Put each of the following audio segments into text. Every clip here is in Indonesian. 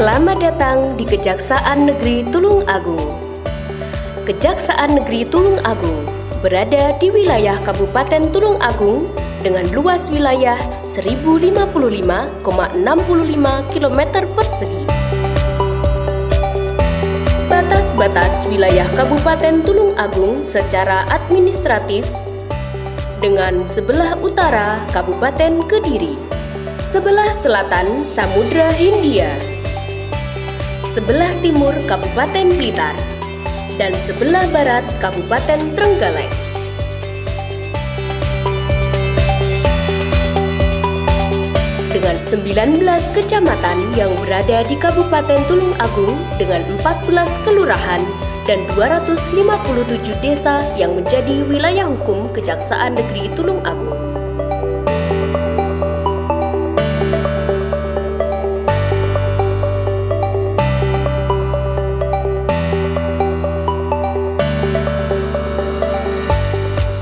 Selamat datang di Kejaksaan Negeri Tulung Agung. Kejaksaan Negeri Tulung Agung berada di wilayah Kabupaten Tulung Agung dengan luas wilayah 1055,65 km persegi. Batas-batas wilayah Kabupaten Tulung Agung secara administratif dengan sebelah utara Kabupaten Kediri, sebelah selatan Samudra Hindia, sebelah timur Kabupaten Blitar, dan sebelah barat Kabupaten Trenggalek. Dengan 19 kecamatan yang berada di Kabupaten Tulung Agung dengan 14 kelurahan dan 257 desa yang menjadi wilayah hukum Kejaksaan Negeri Tulung Agung.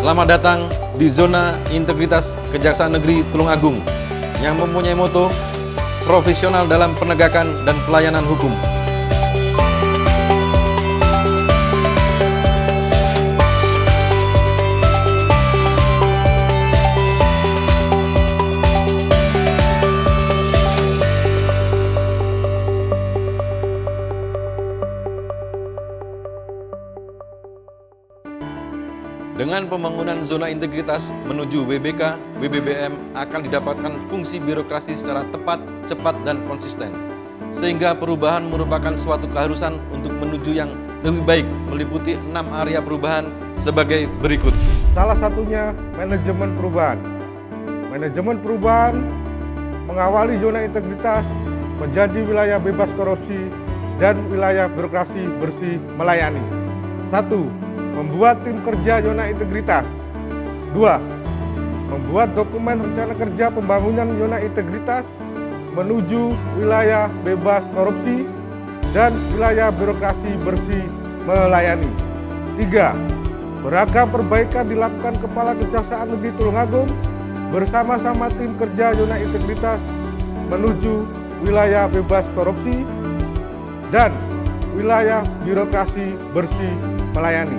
Selamat datang di Zona Integritas Kejaksaan Negeri Tulung Agung yang mempunyai moto profesional dalam penegakan dan pelayanan hukum. Dengan pembangunan zona integritas menuju WBK, WBBM akan didapatkan fungsi birokrasi secara tepat, cepat, dan konsisten. Sehingga perubahan merupakan suatu keharusan untuk menuju yang lebih baik, meliputi 6 area perubahan sebagai berikut. Salah satunya manajemen perubahan. Manajemen perubahan mengawali zona integritas menjadi wilayah bebas korupsi dan wilayah birokrasi bersih melayani. 1. Membuat tim kerja zona integritas. 2. Membuat dokumen rencana kerja pembangunan zona integritas menuju wilayah bebas korupsi dan wilayah birokrasi bersih melayani. 3. Beragam perbaikan dilakukan Kepala Kejaksaan Negeri Tulung Agung bersama-sama tim kerja zona integritas menuju wilayah bebas korupsi dan wilayah birokrasi bersih melayani.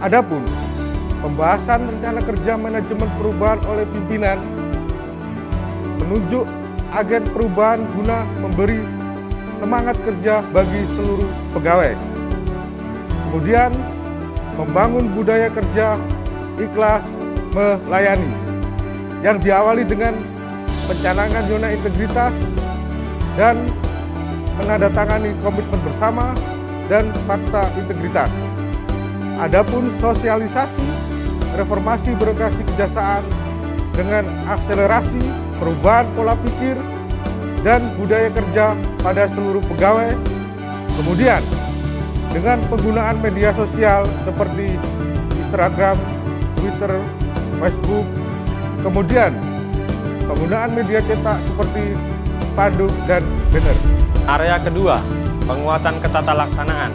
Adapun pembahasan rencana kerja manajemen perubahan oleh pimpinan menunjuk agen perubahan guna memberi semangat kerja bagi seluruh pegawai. Kemudian membangun budaya kerja ikhlas melayani yang diawali dengan pencanangan zona integritas dan menandatangani komitmen bersama dan fakta integritas. Adapun sosialisasi reformasi birokrasi kejaksaan dengan akselerasi perubahan pola pikir dan budaya kerja pada seluruh pegawai. Kemudian dengan penggunaan media sosial seperti Instagram, Twitter, Facebook. Kemudian penggunaan media cetak seperti spanduk dan banner. Area kedua, penguatan ketatalaksanaan.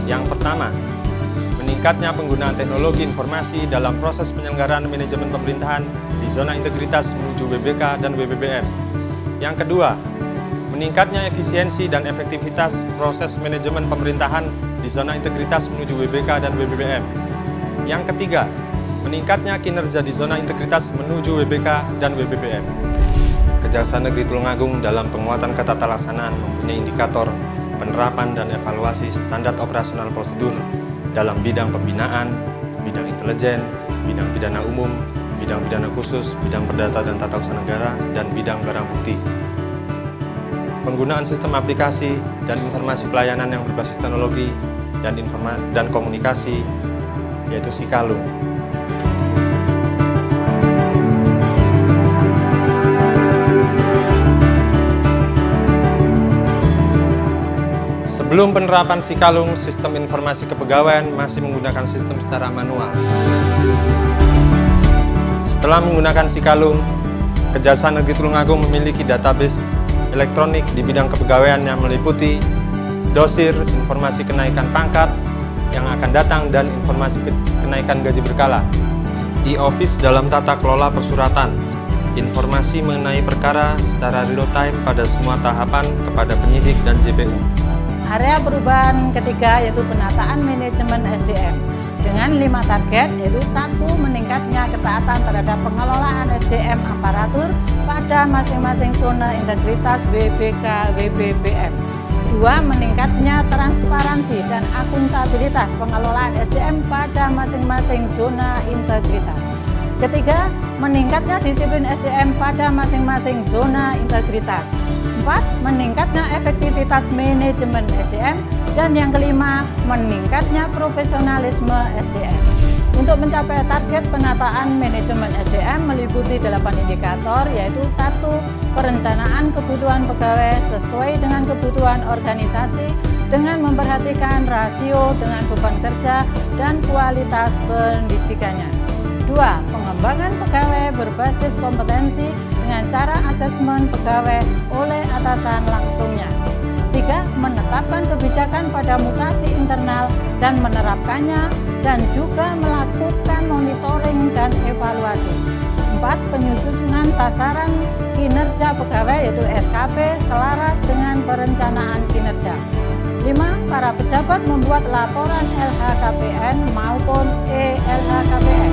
Yang pertama, meningkatnya penggunaan teknologi informasi dalam proses penyelenggaraan manajemen pemerintahan di zona integritas menuju WBK dan WBBM. Yang kedua, meningkatnya efisiensi dan efektivitas proses manajemen pemerintahan di zona integritas menuju WBK dan WBBM. Yang ketiga, meningkatnya kinerja di zona integritas menuju WBK dan WBBM. Kejaksaan Negeri Tulung Agung dalam penguatan ketatalaksanaan mempunyai indikator penerapan dan evaluasi standar operasional prosedur dalam bidang pembinaan, bidang intelijen, bidang pidana umum, bidang pidana khusus, bidang perdata dan tata usaha negara, dan bidang barang bukti. Penggunaan sistem aplikasi dan informasi pelayanan yang berbasis teknologi dan komunikasi, yaitu Sikalung. Sebelum penerapan Sikalung, sistem informasi kepegawaian masih menggunakan sistem secara manual. Setelah menggunakan Sikalung, Kejaksaan Negeri Tulung Agung memiliki database elektronik di bidang kepegawaian yang meliputi dosir, informasi kenaikan pangkat yang akan datang, dan informasi kenaikan gaji berkala. E-Office dalam tata kelola persuratan, informasi mengenai perkara secara real time pada semua tahapan kepada penyidik dan JPU. Area perubahan ketiga yaitu penataan manajemen SDM dengan 5 target, yaitu 1. Meningkatnya ketaatan terhadap pengelolaan SDM aparatur pada masing-masing zona integritas WBK WBBM. 2. Meningkatnya transparansi dan akuntabilitas pengelolaan SDM pada masing-masing zona integritas. 3. Meningkatnya disiplin SDM pada masing-masing zona integritas. 4. Meningkatnya efektivitas manajemen SDM. Dan yang kelima, meningkatnya profesionalisme SDM. Untuk mencapai target penataan manajemen SDM meliputi 8 indikator, yaitu 1. Perencanaan kebutuhan pegawai sesuai dengan kebutuhan organisasi dengan memperhatikan rasio dengan beban kerja dan kualitas pendidikannya. 2. Pengembangan pegawai berbasis kompetensi dengan cara asesmen pegawai oleh atasan langsungnya. 3. Menetapkan kebijakan pada mutasi internal dan menerapkannya dan juga melakukan monitoring dan evaluasi. 4. Penyusunan sasaran kinerja pegawai yaitu SKP selaras dengan perencanaan kinerja. 5. Para pejabat membuat laporan LHKPN maupun ELHKPN.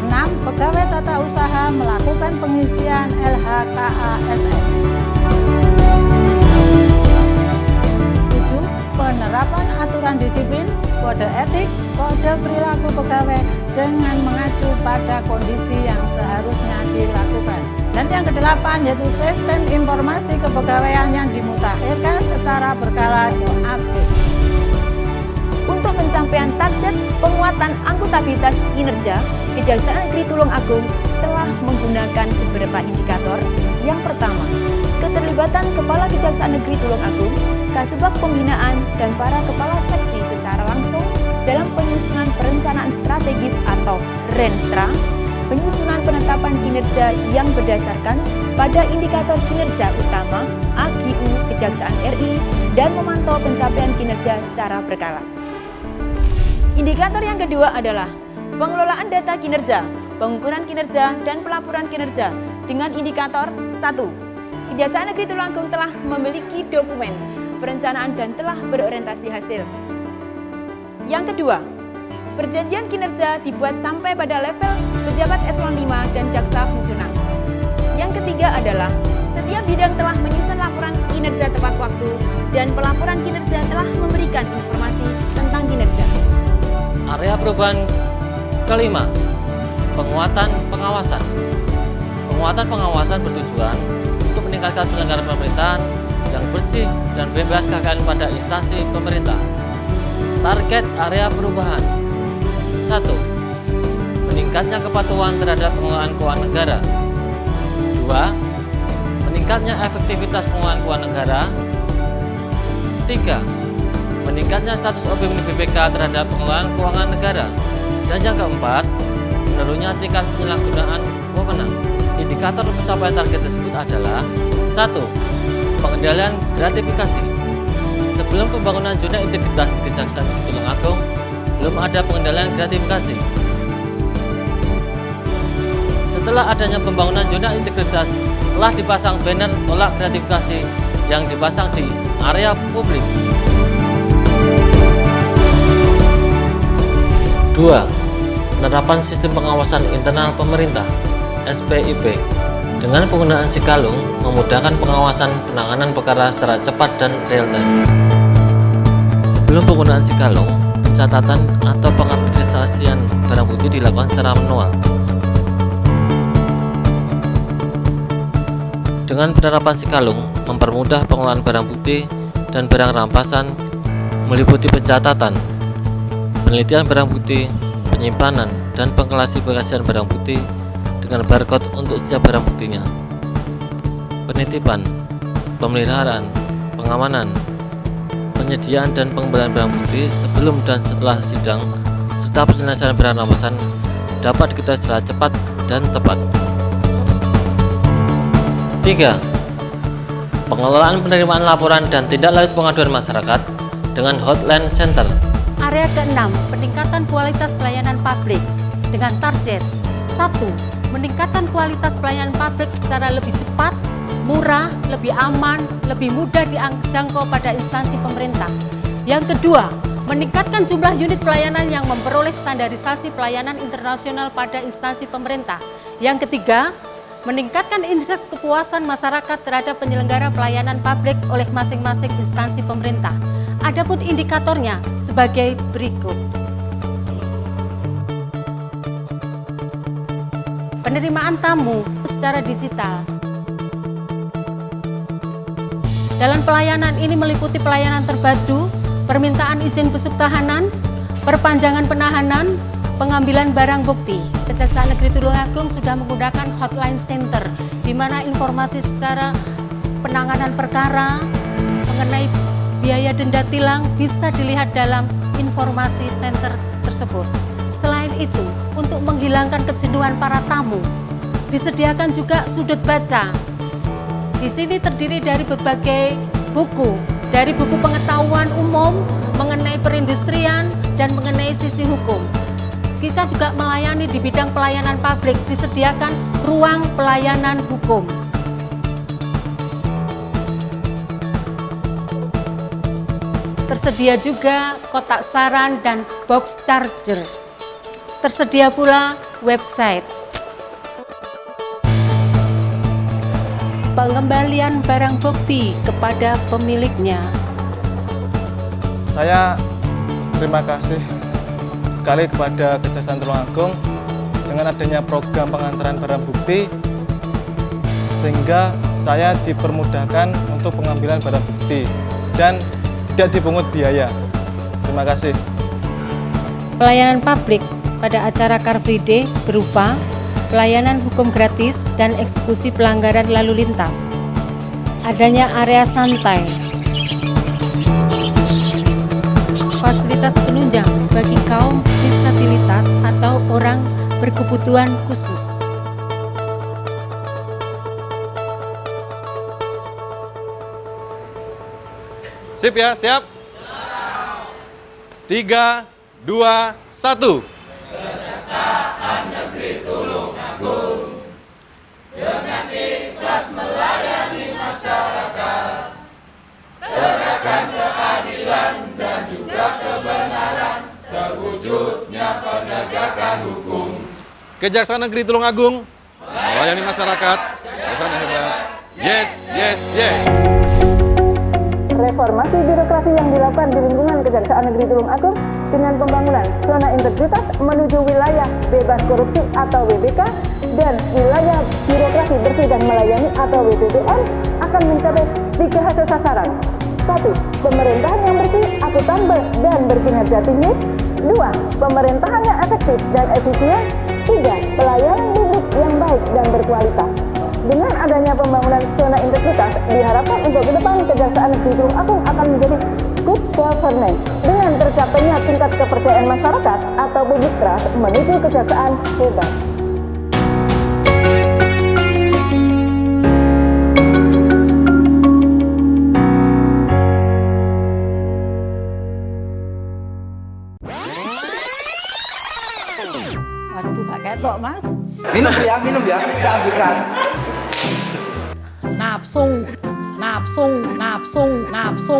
6. Pegawai tata usaha melakukan pengisian LHKASN. 7. Penerapan aturan disiplin, kode etik, kode perilaku pegawai dengan mengacu pada kondisi yang seharusnya dilakukan. Dan yang ke-8 yaitu sistem informasi kepegawaian yang dimutakhirkan secara berkala atau update. Untuk pencapaian target penguatan akuntabilitas kinerja, Kejaksaan Negeri Tulungagung telah menggunakan beberapa indikator. Yang pertama, keterlibatan Kepala Kejaksaan Negeri Tulungagung, Kasubag Pembinaan, dan para kepala seksi secara langsung dalam penyusunan perencanaan strategis atau Renstra, penyusunan penetapan kinerja yang berdasarkan pada indikator kinerja utama AGU Kejaksaan RI dan memantau pencapaian kinerja secara berkala. Indikator yang kedua adalah pengelolaan data kinerja, pengukuran kinerja, dan pelaporan kinerja dengan indikator 1. Kejaksaan Negeri Tulungagung telah memiliki dokumen perencanaan dan telah berorientasi hasil. Yang kedua, perjanjian kinerja dibuat sampai pada level pejabat eselon 5 dan jaksa fungsional. Yang ketiga adalah setiap bidang telah menyusun laporan kinerja tepat waktu dan pelaporan kinerja telah memberikan informasi tentang kinerja. Area perubahan kelima, penguatan pengawasan. Penguatan pengawasan bertujuan untuk meningkatkan penyelenggaraan pemerintahan yang bersih dan bebas KKN pada instansi pemerintah. Target area perubahan: 1. Meningkatnya kepatuhan terhadap pengelolaan keuangan negara. 2. Meningkatnya efektivitas pengelolaan keuangan negara. 3. Meningkatnya status opini BPK terhadap pengelolaan keuangan negara. Dan yang keempat, menurunnya tingkat penyalahgunaan wewenang. Indikator pencapaian target tersebut adalah 1. Pengendalian gratifikasi. Sebelum pembangunan zona integritas di Kejaksaan Negeri Tulungagung, belum ada pengendalian gratifikasi. Setelah adanya pembangunan zona integritas, telah dipasang banner tolak gratifikasi yang dipasang di area publik. 2. Penerapan sistem pengawasan internal pemerintah SPIP dengan penggunaan Sikalung memudahkan pengawasan penanganan perkara secara cepat dan real time. Sebelum penggunaan Sikalung, pencatatan atau pengadministrasian barang bukti dilakukan secara manual. Dengan penerapan Sikalung mempermudah pengelolaan barang bukti dan barang rampasan meliputi pencatatan, penelitian barang bukti, penyimpanan, dan pengklasifikasian barang bukti dengan barcode untuk setiap barang buktinya, penitipan, pemeliharaan, pengamanan, penyediaan dan pengembalian barang bukti sebelum dan setelah sidang, serta penyelesaian barang rampasan dapat diketahui secara cepat dan tepat. 3. Pengelolaan penerimaan laporan dan tindak lanjut pengaduan masyarakat dengan hotline center. Area ke-6, peningkatan kualitas pelayanan publik dengan target 1. 1. Meningkatkan kualitas pelayanan publik secara lebih cepat, murah, lebih aman, lebih mudah dijangkau pada instansi pemerintah. Yang kedua, meningkatkan jumlah unit pelayanan yang memperoleh standarisasi pelayanan internasional pada instansi pemerintah. Yang ketiga, meningkatkan indeks kepuasan masyarakat terhadap penyelenggara pelayanan publik oleh masing-masing instansi pemerintah. Adapun indikatornya sebagai berikut. Penerimaan tamu secara digital. Dalam pelayanan ini meliputi pelayanan terpadu, permintaan izin besuk tahanan, perpanjangan penahanan, pengambilan barang bukti. Kejaksaan Negeri Tulungagung sudah menggunakan hotline center, di mana informasi secara penanganan perkara mengenai biaya denda tilang bisa dilihat dalam informasi center tersebut. Selain itu, untuk menghilangkan kejenuhan para tamu, disediakan juga sudut baca. Di sini terdiri dari berbagai buku, dari buku pengetahuan umum mengenai perindustrian dan mengenai sisi hukum. Kita juga melayani di bidang pelayanan publik, disediakan ruang pelayanan hukum. Tersedia juga kotak saran dan box charger. Tersedia pula website. Pengembalian barang bukti kepada pemiliknya. Saya terima kasih sekali kepada Kejaksaan Tulungagung dengan adanya program pengantaran barang bukti, sehingga saya dipermudahkan untuk pengambilan barang bukti dan tidak dipungut biaya. Terima kasih. Pelayanan publik pada acara Car Free Day berupa pelayanan hukum gratis dan eksekusi pelanggaran lalu lintas. Adanya area santai, fasilitas penunjang bagi kaum disabilitas atau orang berkebutuhan khusus. Sip ya, siap? 3, 2, 1. Kejaksaan Negeri Tulungagung dengan ikhlas melayani masyarakat, tegakkan keadilan dan juga kebenaran, terwujudnya penegakan hukum. Kejaksaan Negeri Tulungagung melayani masyarakat, kejaksaan yang hebat. Yes, yes, yes. Reformasi birokrasi yang dilakukan di lingkungan Kejaksaan Negeri Tulungagung dengan pembangunan zona integritas menuju wilayah bebas korupsi atau WBK dan wilayah birokrasi bersih dan melayani atau WBBM akan mencapai 3 hasil sasaran. 1. Pemerintahan yang bersih, akuntabel, dan berkinerja tinggi. 2. Pemerintahan yang efektif dan efisien. 3. Pelayanan publik yang baik dan berkualitas. Dengan adanya pembangunan zona integritas, diharapkan untuk ke depan Kejaksaan Negeri Tulungagung akan menjadi good governance dengan tercapainya tingkat kepercayaan masyarakat atau public trust menuju kejaksaan hebat. Waduh, gak ketok mas. Minum ya, saya ambilkan. Nafsu, nafsu, nafsu, nafsu.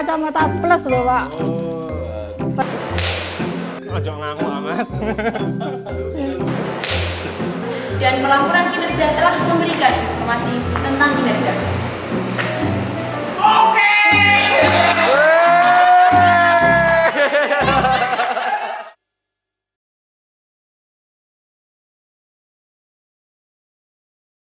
Kacamata plus loh pak. Ojo ngaku mas. Dan pelaporan kinerja telah memberi